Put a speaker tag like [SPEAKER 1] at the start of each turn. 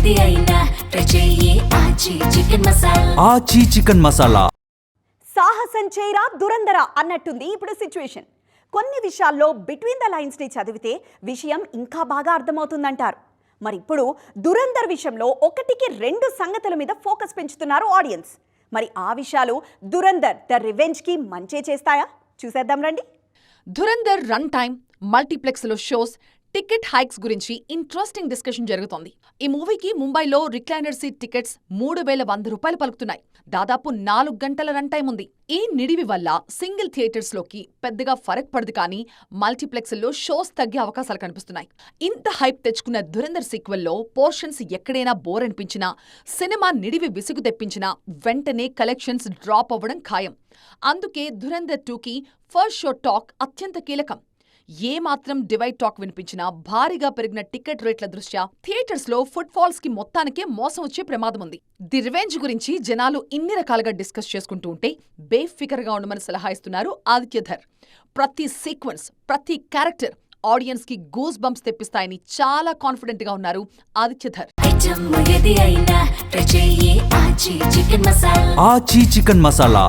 [SPEAKER 1] ఏది అయినా ట్రై చెయ్యి ఆచి చికెన్ మసాలా.
[SPEAKER 2] ఆచి చికెన్ మసాలా.
[SPEAKER 3] సాహసం చేయరా దురందరా అన్నట్టుంది ఇప్పుడు సిచ్యువేషన్. కొన్ని విషయాల్లో బిట్వీన్ ద లైన్స్ని చదివితే విషయం ఇంకా బాగా అర్థమవుతుందంటారు. మరి ఇప్పుడు దురందర్ విషయంలో ఒకటికి రెండు సంగతుల మీద ఫోకస్ పెంచుతున్నారు ఆడియన్స్. మరి ఆ విషయాలు దురందర్ ద రివెంజ్కి మంచే చేస్తాయా? చూసేద్దాం రండి.
[SPEAKER 4] దురందర్ రన్ టైమ్, మల్టీప్లెక్స్లో షోస్, టికెట్ హైక్స్ గురించి ఇంట్రెస్టింగ్ డిస్కషన్ జరుగుతోంది. ఈ మూవీకి ముంబైలో రిక్లైనర్ సీట్ టికెట్స్ 3,100 రూపాయలు పలుకుతున్నాయి. దాదాపు 4 గంటల రన్ టైం ఉంది. ఈ నిడివి వల్ల సింగిల్ థియేటర్స్లోకి పెద్దగా ఫరక్ పడదు, కానీ మల్టీప్లెక్స్లో షోస్ తగ్గే అవకాశాలు కనిపిస్తున్నాయి. ఇంత హైప్ తెచ్చుకున్న దురందర్ సీక్వెల్లో పోర్షన్స్ ఎక్కడైనా బోర్ అనిపించినా, సినిమా నిడివి విసుగు తెప్పించినా వెంటనే కలెక్షన్స్ డ్రాప్ అవ్వడం ఖాయం. అందుకే దురందర్ 2కి ఫస్ట్ షో టాక్ అత్యంత కీలకం. ఏమాత్రం డివైడ్ టాక్ వినిపించినా భారీగా పెరిగిన టికెట్ రేట్ల దృష్ట్యా థియేటర్స్లో ఫుట్ ఫాల్స్ కి మొత్తానికే మోసం వచ్చే ప్రమాదం ఉంది. ది రివెంజ్ గురించి జనాలు ఇన్ని రకాలుగా డిస్కస్ చేసుకుంటూ ఉంటే బేఫికర్ గా ఉండమని సలహా ఇస్తున్నారు ఆదిత్యధర్. ప్రతి సీక్వెన్స్, ప్రతి క్యారెక్టర్ ఆడియన్స్ కి గూస్ బంప్స్ తెప్పిస్తాయని చాలా కాన్ఫిడెంట్ గా ఉన్నారు ఆదిత్యధర్.
[SPEAKER 1] ఐటమ్ ఏది అయినా ట్రై చెయ్యి ఆచి చికెన్ మసాలా.
[SPEAKER 2] ఆచి చికెన్ మసాలా.